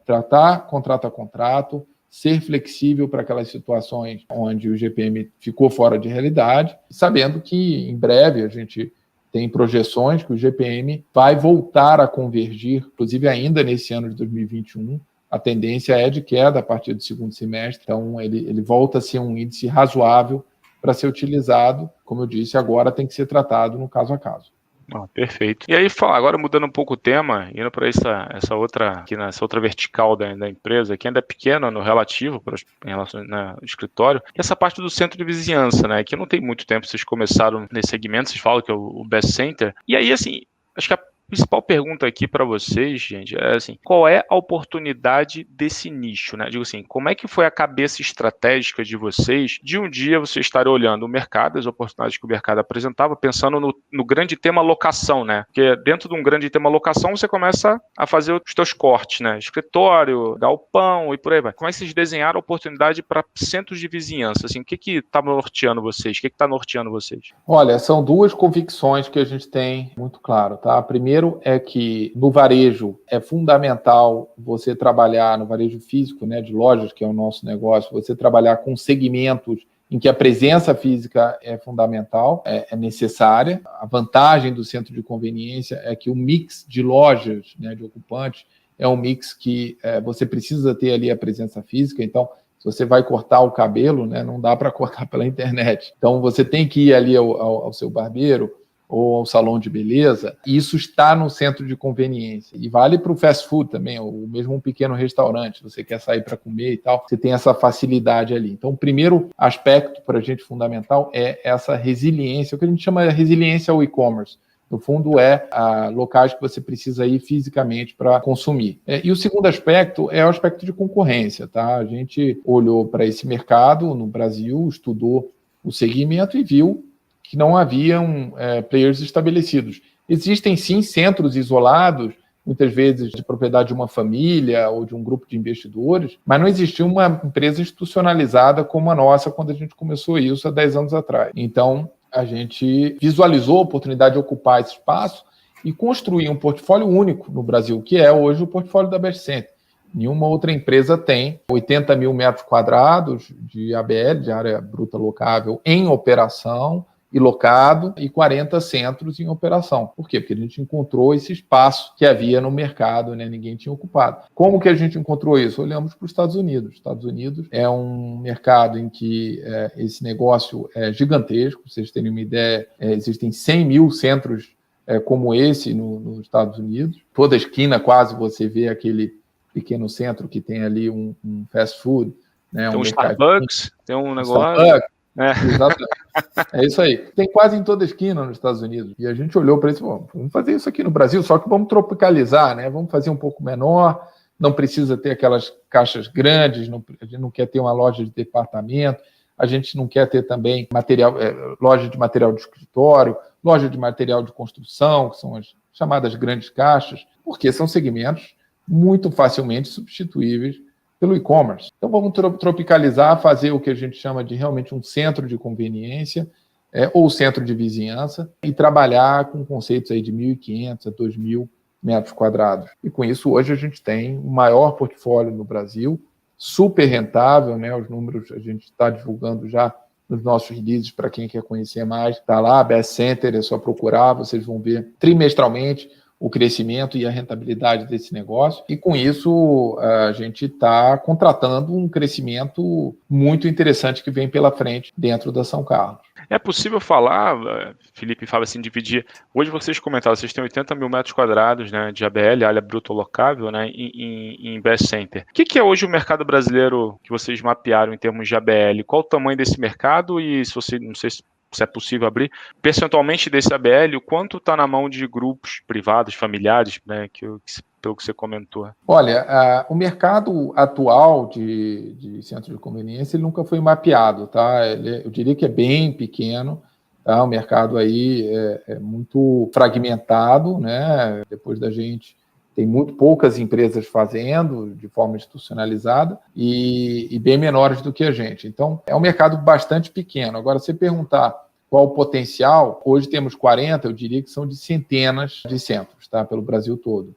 tratar contrato a contrato, ser flexível para aquelas situações onde o GPM ficou fora de realidade, sabendo que em breve a gente tem projeções que o GPM vai voltar a convergir, inclusive ainda nesse ano de 2021, a tendência é de queda a partir do segundo semestre, então ele volta a ser um índice razoável para ser utilizado, como eu disse, agora tem que ser tratado no caso a caso. Perfeito. E aí, agora mudando um pouco o tema, indo para essa outra vertical da empresa, que ainda é pequena no relativo em relação ao escritório, que é essa parte do centro de vizinhança, né? Que não tem muito tempo, vocês começaram nesse segmento, vocês falam que é o Best Center. E aí, assim, acho que a principal pergunta aqui para vocês, gente, é assim, qual é a oportunidade desse nicho, né? Digo assim, como é que foi a cabeça estratégica de vocês de um dia você estar olhando o mercado, as oportunidades que o mercado apresentava, pensando no grande tema locação, né? Porque dentro de um grande tema locação, você começa a fazer os teus cortes, né? Escritório, galpão e por aí vai. Como é que vocês desenharam a oportunidade para centros de vizinhança? Assim, o que está norteando vocês? O que está norteando vocês? Olha, são 2 convicções que a gente tem muito claro, tá? Primeiro é que no varejo é fundamental você trabalhar no varejo físico, né, de lojas, que é o nosso negócio, você trabalhar com segmentos em que a presença física é fundamental, é necessária. A vantagem do centro de conveniência é que o mix de lojas, né, de ocupantes, é um mix que você precisa ter ali a presença física. Então, se você vai cortar o cabelo, né, não dá para cortar pela internet. Então, você tem que ir ali ao seu barbeiro ou ao salão de beleza, e isso está no centro de conveniência. E vale para o fast food também, ou mesmo um pequeno restaurante, você quer sair para comer e tal, você tem essa facilidade ali. Então, o primeiro aspecto para a gente fundamental é essa resiliência, o que a gente chama de resiliência ao e-commerce. No fundo, é locais que você precisa ir fisicamente para consumir. E o segundo aspecto é o aspecto de concorrência, tá? A gente olhou para esse mercado no Brasil, estudou o segmento e viu que não haviam players estabelecidos. Existem, sim, centros isolados muitas vezes de propriedade de uma família ou de um grupo de investidores, mas não existia uma empresa institucionalizada como a nossa quando a gente começou isso há 10 anos atrás. Então, a gente visualizou a oportunidade de ocupar esse espaço e construir um portfólio único no Brasil, que é hoje o portfólio da Best Center. Nenhuma outra empresa tem 80 mil metros quadrados de ABL, de área bruta locável, em operação e locado, e 40 centros em operação. Por quê? Porque a gente encontrou esse espaço que havia no mercado, né? Ninguém tinha ocupado. Como que a gente encontrou isso? Olhamos para os Estados Unidos. Os Estados Unidos é um mercado em que esse negócio é gigantesco. Para vocês terem uma ideia, existem 100 mil centros como esse nos Estados Unidos. Toda esquina quase você vê aquele pequeno centro que tem ali um fast food. Né? Tem um Starbucks, tem um negócio... Starbucks. Exatamente. É isso aí. Tem quase em toda esquina nos Estados Unidos. E a gente olhou para isso, vamos fazer isso aqui no Brasil, só que vamos tropicalizar, né? Vamos fazer um pouco menor, não precisa ter aquelas caixas grandes, a gente não quer ter uma loja de departamento, a gente não quer ter também loja de material de escritório, loja de material de construção, que são as chamadas grandes caixas, porque são segmentos muito facilmente substituíveis pelo e-commerce. Então, vamos tropicalizar, fazer o que a gente chama de realmente um centro de conveniência ou centro de vizinhança e trabalhar com conceitos aí de 1.500 a 2.000 metros quadrados. E com isso, hoje a gente tem o maior portfólio no Brasil, super rentável, né? Os números a gente está divulgando já nos nossos releases para quem quer conhecer mais. Está lá, Best Center, é só procurar, vocês vão ver trimestralmente o crescimento e a rentabilidade desse negócio. E com isso, a gente está contratando um crescimento muito interessante que vem pela frente dentro da São Carlos. É possível falar, Felipe fala assim, dividir, hoje vocês comentaram, vocês têm 80 mil metros quadrados, né, de ABL, área bruta locável, né, em Best Center. O que é hoje o mercado brasileiro que vocês mapearam em termos de ABL? Qual o tamanho desse mercado e, se você, não sei se é possível abrir, percentualmente desse ABL, o quanto está na mão de grupos privados, familiares, né, pelo que você comentou? Olha, o mercado atual de centro de conveniência ele nunca foi mapeado, tá? Eu diria que é bem pequeno, tá? O mercado aí é muito fragmentado, né? Depois da gente tem muito poucas empresas fazendo de forma institucionalizada e bem menores do que a gente. Então, é um mercado bastante pequeno. Agora, se perguntar qual o potencial, hoje temos 40, eu diria que são de centenas de centros, tá? Pelo Brasil todo.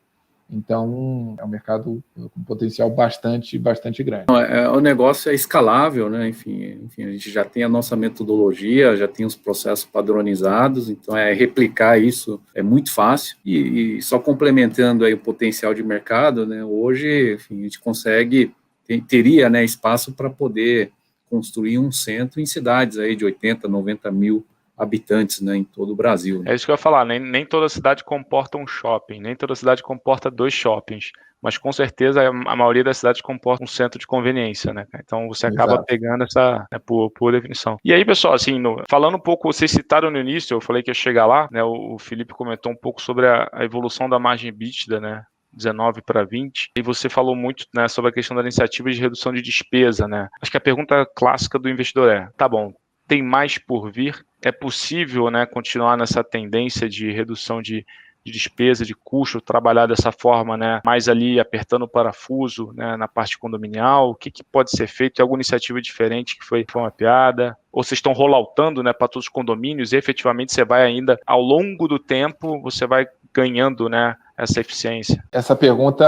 Então, é um mercado com potencial bastante grande. O negócio é escalável, né? Enfim, a gente já tem a nossa metodologia, já tem os processos padronizados, então replicar isso é muito fácil. E só complementando aí o potencial de mercado, né? Hoje, enfim, a gente teria, né, espaço para poder construir um centro em cidades aí de 80, 90 mil habitantes, né, em todo o Brasil. É isso que eu ia falar, nem toda cidade comporta um shopping, nem toda cidade comporta 2 shoppings, mas com certeza a maioria das cidades comporta um centro de conveniência, né? Então você acaba Exato. Pegando essa, né, por definição. E aí, pessoal, assim, falando um pouco, vocês citaram no início, eu falei que ia chegar lá, né? O Felipe comentou um pouco sobre a evolução da margem EBITDA, né? 19 para 20, e você falou muito, né, sobre a questão da iniciativa de redução de despesa, né? Acho que a pergunta clássica do investidor tá bom, tem mais por vir? É possível, né, continuar nessa tendência de redução de despesa, de custo, trabalhar dessa forma, né, mais ali apertando o parafuso, né, na parte condominial? O que pode ser feito? Tem alguma iniciativa diferente que foi mapeada? Ou vocês estão rolloutando, né, para todos os condomínios e efetivamente você vai ainda, ao longo do tempo, você vai ganhando, né, essa eficiência? Essa pergunta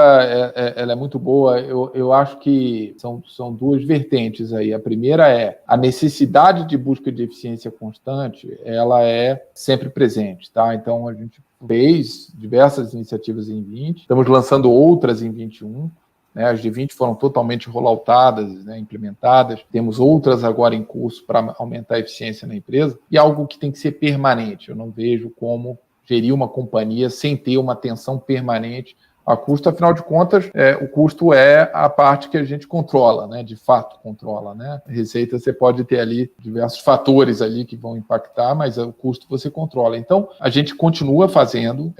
ela é muito boa. Eu acho que são duas vertentes aí. A primeira é a necessidade de busca de eficiência constante, ela é sempre presente, tá? Então, a gente fez diversas iniciativas em 20, estamos lançando outras em 21, né? As de 20 foram totalmente rolloutadas, né, implementadas, temos outras agora em curso para aumentar a eficiência na empresa, e algo que tem que ser permanente. Eu não vejo como gerir uma companhia sem ter uma atenção permanente a custo. Afinal de contas, o custo é a parte que a gente controla, né? De fato controla, né? A receita você pode ter ali diversos fatores ali que vão impactar, mas o custo você controla. Então, a gente continua fazendo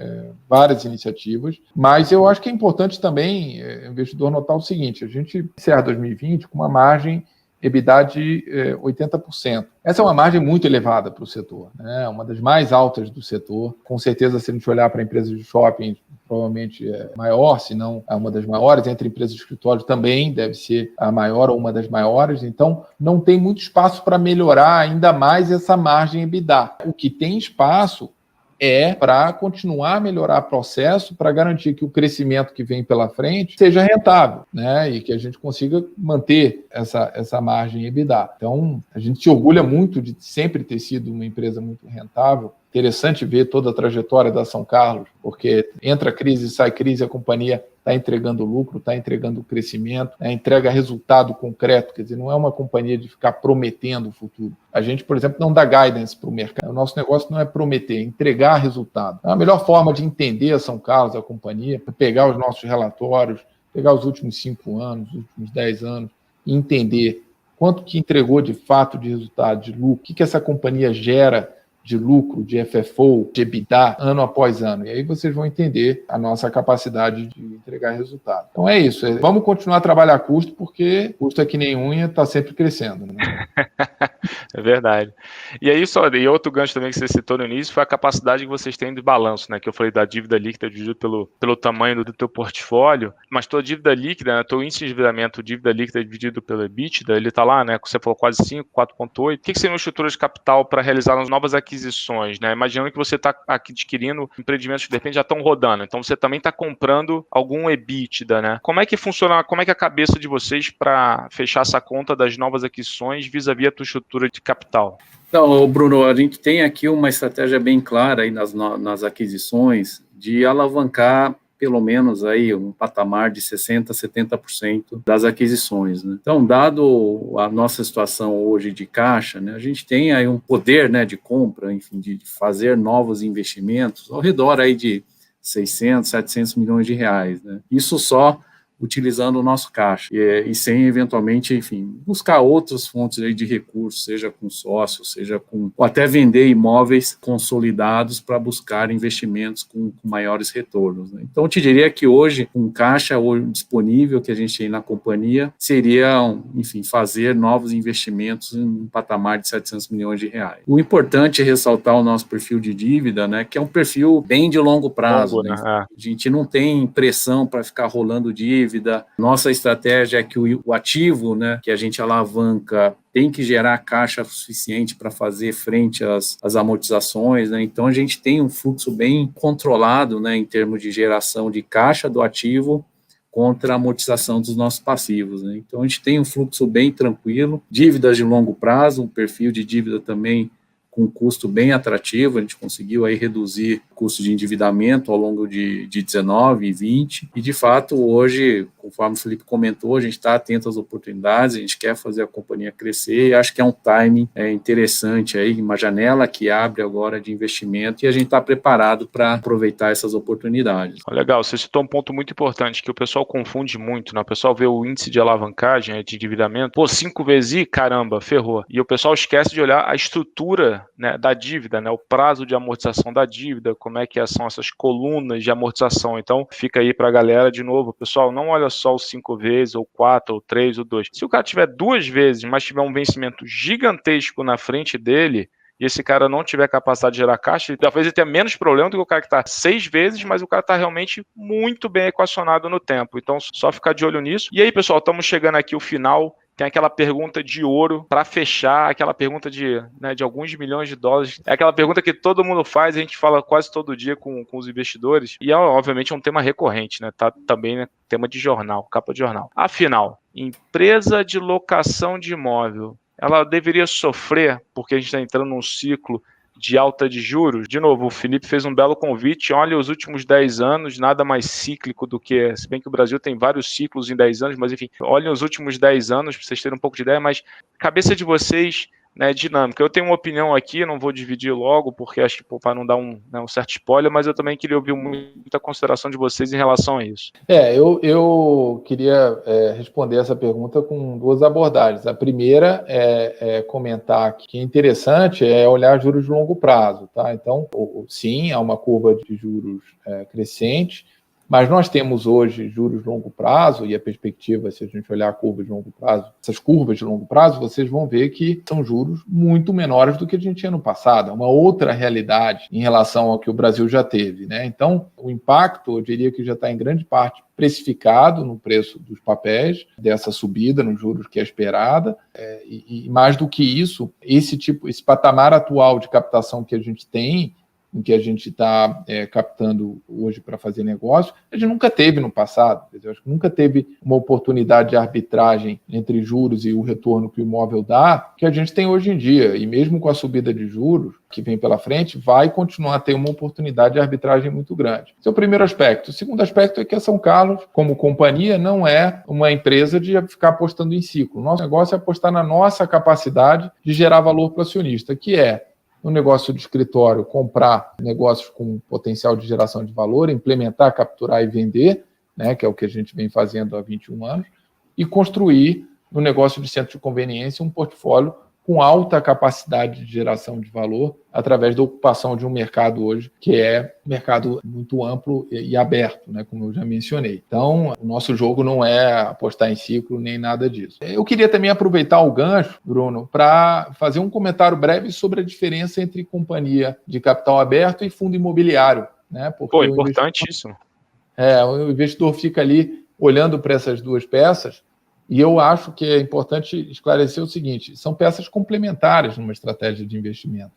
várias iniciativas, mas eu acho que é importante também o investidor notar o seguinte: a gente encerra 2020 com uma margem EBITDA de 80%. Essa é uma margem muito elevada para o setor, né? Uma das mais altas do setor. Com certeza, se a gente olhar para empresas de shopping, provavelmente é maior, se não é uma das maiores, entre empresas de escritório também deve ser a maior ou uma das maiores, então não tem muito espaço para melhorar ainda mais essa margem EBITDA. O que tem espaço é para continuar a melhorar o processo, para garantir que o crescimento que vem pela frente seja rentável, né? E que a gente consiga manter essa margem EBITDA. Então, a gente se orgulha muito de sempre ter sido uma empresa muito rentável. Interessante ver toda a trajetória da São Carlos, porque entra crise, sai crise, a companhia está entregando lucro, está entregando crescimento, né? Entrega resultado concreto, quer dizer, não é uma companhia de ficar prometendo o futuro. A gente, por exemplo, não dá guidance para o mercado. O nosso negócio não é prometer, é entregar resultado. A melhor forma de entender a São Carlos, a companhia, é pegar os nossos relatórios, pegar os últimos 5 anos, os últimos 10 anos, e entender quanto que entregou de fato de resultado, de lucro, o que essa companhia gera de lucro, de FFO, de EBITDA, ano após ano. E aí vocês vão entender a nossa capacidade de entregar resultado. Então é isso. Vamos continuar a trabalhar custo, porque custo é que nem unha, está sempre crescendo, né? É verdade. E aí, e outro gancho também que você citou no início foi a capacidade que vocês têm de balanço, né? Que eu falei da dívida líquida dividido pelo tamanho do teu portfólio, mas tua dívida líquida, né, teu índice de endividamento, dívida líquida dividido pelo EBITDA, ele está lá, né? Você falou quase 5, 4,8. O que seria uma estrutura de capital para realizar as novas aquisições, né? Imaginando que você está adquirindo empreendimentos que de repente já estão rodando, então você também está comprando algum EBITDA, né? Como é que funciona, como é que é a cabeça de vocês para fechar essa conta das novas aquisições vis-à-vis a tua estrutura de capital? Então, Bruno, a gente tem aqui uma estratégia bem clara aí nas aquisições de alavancar pelo menos aí um patamar de 60%, 70% das aquisições, né? Então, dado a nossa situação hoje de caixa, né, a gente tem aí um poder, né, de compra, enfim, de fazer novos investimentos ao redor aí de 600, 700 milhões de reais, né? Isso só utilizando o nosso caixa e sem, eventualmente, enfim, buscar outras fontes aí de recursos, seja com sócios, seja ou até vender imóveis consolidados para buscar investimentos com maiores retornos, né? Então, eu te diria que hoje, um caixa disponível que a gente tem na companhia seria, enfim, fazer novos investimentos em um patamar de 700 milhões de reais. O importante é ressaltar o nosso perfil de dívida, né, que é um perfil bem de longo prazo, né? A gente não tem pressão para ficar rolando dívida. Nossa estratégia é que o ativo, né, que a gente alavanca tem que gerar caixa suficiente para fazer frente às amortizações, né? Então a gente tem um fluxo bem controlado, né, em termos de geração de caixa do ativo contra a amortização dos nossos passivos, né? Então a gente tem um fluxo bem tranquilo, dívidas de longo prazo, um perfil de dívida também com um custo bem atrativo, a gente conseguiu aí reduzir o custo de endividamento ao longo de 19 e 20, e de fato hoje, conforme o Felipe comentou, a gente está atento às oportunidades, a gente quer fazer a companhia crescer, e acho que é um timing interessante aí, uma janela que abre agora de investimento, e a gente está preparado para aproveitar essas oportunidades. Legal, você citou um ponto muito importante que o pessoal confunde muito, né? O pessoal vê o índice de alavancagem, de endividamento, 5 vezes, caramba, ferrou. E o pessoal esquece de olhar a estrutura, né, da dívida, né, o prazo de amortização da dívida, como é que são essas colunas de amortização. Então, fica aí para a galera, de novo, pessoal, não olha só os 5 vezes, ou 4, ou 3, ou 2. Se o cara tiver 2 vezes, mas tiver um vencimento gigantesco na frente dele, e esse cara não tiver capacidade de gerar caixa, talvez ele tenha menos problema do que o cara que está 6 vezes, mas o cara está realmente muito bem equacionado no tempo. Então, só ficar de olho nisso. E aí, pessoal, estamos chegando aqui ao final. Tem aquela pergunta de ouro para fechar, aquela pergunta de alguns milhões de dólares. É aquela pergunta que todo mundo faz, a gente fala quase todo dia com os investidores. E, obviamente, é um tema recorrente, né? Tá também, né, tema de jornal, capa de jornal. Afinal, empresa de locação de imóvel, ela deveria sofrer, porque a gente está entrando num ciclo de alta de juros? De novo, o Felipe fez um belo convite. Olha, os últimos 10 anos, nada mais cíclico do que, se bem que o Brasil tem vários ciclos em 10 anos, mas enfim, olhem os últimos 10 anos, para vocês terem um pouco de ideia, mas cabeça de vocês, né, dinâmica. Eu tenho uma opinião aqui, não vou dividir logo, porque acho que para não dar um certo spoiler, mas eu também queria ouvir muita consideração de vocês em relação a isso. Eu queria responder essa pergunta com 2 abordagens. A primeira é comentar que é interessante olhar juros de longo prazo, tá? Então, sim, há uma curva de juros crescente, Mas nós temos hoje juros de longo prazo, e a perspectiva, se a gente olhar a curva de longo prazo, essas curvas de longo prazo, vocês vão ver que são juros muito menores do que a gente tinha no passado. É uma outra realidade em relação ao que o Brasil já teve, né? Então, o impacto, eu diria que já está em grande parte precificado no preço dos papéis, dessa subida nos juros que é esperada, e mais do que isso, esse patamar atual de captação que a gente tem, em que a gente está captando hoje para fazer negócio, a gente nunca teve no passado. Quer dizer, acho que nunca teve uma oportunidade de arbitragem entre juros e o retorno que o imóvel dá, que a gente tem hoje em dia. E mesmo com a subida de juros que vem pela frente, vai continuar a ter uma oportunidade de arbitragem muito grande. Esse é o primeiro aspecto. O segundo aspecto é que a São Carlos, como companhia, não é uma empresa de ficar apostando em ciclo. O nosso negócio é apostar na nossa capacidade de gerar valor para o acionista, que é no negócio de escritório, comprar negócios com potencial de geração de valor, implementar, capturar e vender, né, que é o que a gente vem fazendo há 21 anos, e construir no negócio de centro de conveniência um portfólio com alta capacidade de geração de valor através da ocupação de um mercado hoje que é um mercado muito amplo e aberto, né, como eu já mencionei. Então, o nosso jogo não é apostar em ciclo nem nada disso. Eu queria também aproveitar o gancho, Bruno, para fazer um comentário breve sobre a diferença entre companhia de capital aberto e fundo imobiliário, né? Porque importantíssimo. O investidor fica ali olhando para essas duas peças. E eu acho que é importante esclarecer o seguinte: são peças complementares numa estratégia de investimento,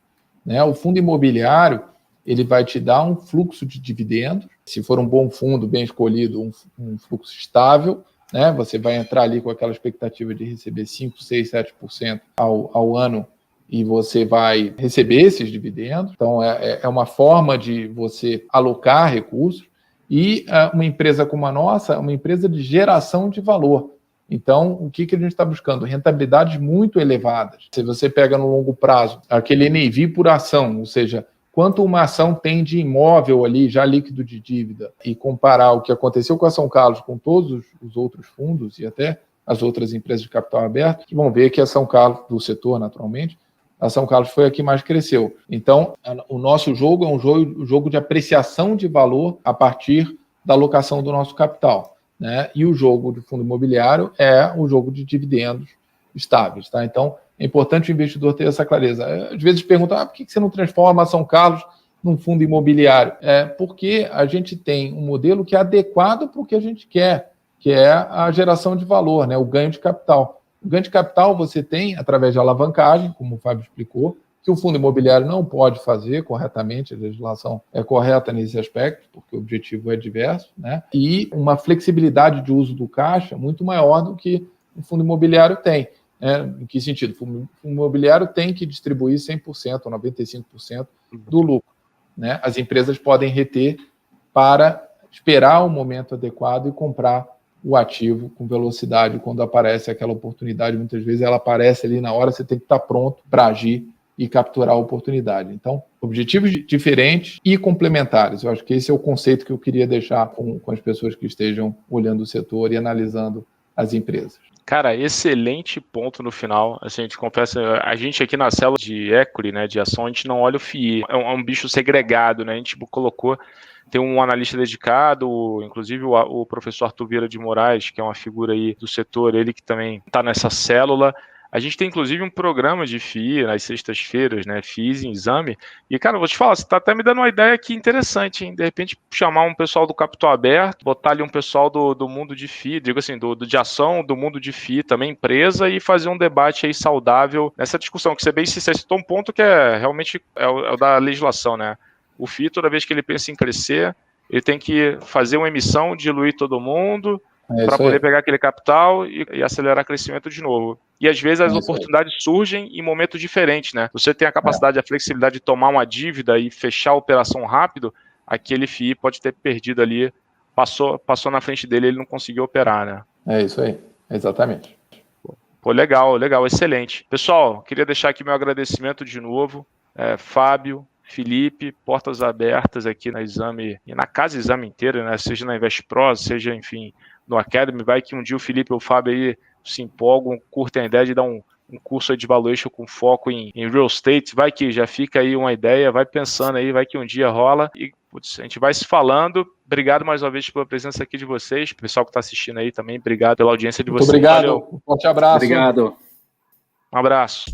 né? O fundo imobiliário ele vai te dar um fluxo de dividendos, se for um bom fundo, bem escolhido, um fluxo estável, né? Você vai entrar ali com aquela expectativa de receber 5%, 6%, 7% ao ano e você vai receber esses dividendos. Então, é uma forma de você alocar recursos. E uma empresa como a nossa é uma empresa de geração de valor. Então, o que a gente está buscando? Rentabilidades muito elevadas. Se você pega no longo prazo aquele NAV por ação, ou seja, quanto uma ação tem de imóvel ali, já líquido de dívida, e comparar o que aconteceu com a São Carlos com todos os outros fundos e até as outras empresas de capital aberto, que vão ver que a São Carlos, do setor naturalmente, a São Carlos foi a que mais cresceu. Então, o nosso jogo é um jogo de apreciação de valor a partir da alocação do nosso capital, né? E o jogo de fundo imobiliário é o jogo de dividendos estáveis, tá? Então, é importante o investidor ter essa clareza. Às vezes perguntam, por que você não transforma a São Carlos num fundo imobiliário? Porque a gente tem um modelo que é adequado para o que a gente quer, que é a geração de valor, né? O ganho de capital. O ganho de capital você tem através de alavancagem, como o Fábio explicou, que o fundo imobiliário não pode fazer corretamente, a legislação é correta nesse aspecto, porque o objetivo é diverso, né? E uma flexibilidade de uso do caixa muito maior do que o fundo imobiliário tem. Em que sentido? O fundo imobiliário tem que distribuir 100% ou 95% do lucro, né? As empresas podem reter para esperar o momento adequado e comprar o ativo com velocidade quando aparece aquela oportunidade. Muitas vezes ela aparece ali na hora, você tem que estar pronto para agir e capturar a oportunidade. Então, objetivos diferentes e complementares. Eu acho que esse é o conceito que eu queria deixar com as pessoas que estejam olhando o setor e analisando as empresas. Cara, excelente ponto no final. Assim, a gente confessa, a gente aqui na célula de equity, né, de ação, a gente não olha o FII. É um bicho segregado, né? A gente colocou, tem um analista dedicado, inclusive o professor Arthur Vieira de Moraes, que é uma figura aí do setor, ele que também está nessa célula. A gente tem, inclusive, um programa de FII nas sextas-feiras, né? FIIs em exame. E, cara, vou te falar, você está até me dando uma ideia aqui interessante, hein? De repente, chamar um pessoal do capital aberto, botar ali um pessoal do mundo de FII, digo assim, de ação, do mundo de FII, também empresa, e fazer um debate aí saudável nessa discussão, que você citou um ponto que realmente é o da legislação, né? O FII, toda vez que ele pensa em crescer, ele tem que fazer uma emissão, diluir todo mundo, para poder pegar aquele capital e acelerar o crescimento de novo. E às vezes as oportunidades surgem em momentos diferentes, né? Você tem a capacidade, a flexibilidade de tomar uma dívida e fechar a operação rápido, aquele FII pode ter perdido ali, passou na frente dele, ele não conseguiu operar, né? É isso aí, exatamente. Pô, legal, excelente. Pessoal, queria deixar aqui meu agradecimento de novo. Fábio, Felipe, portas abertas aqui na Exame, e na Casa Exame inteira, né? Seja na InvestPro, seja, enfim, no Academy. Vai que um dia o Felipe ou o Fábio aí se empolgam, curtem a ideia de dar um curso aí de valuation com foco em real estate. Vai que já fica aí uma ideia, vai pensando aí, vai que um dia rola. E Putz, a gente vai se falando. Obrigado mais uma vez pela presença aqui de vocês. O pessoal que está assistindo aí também, obrigado pela audiência de vocês. Muito obrigado. Valeu. Um forte abraço. Obrigado. Um abraço.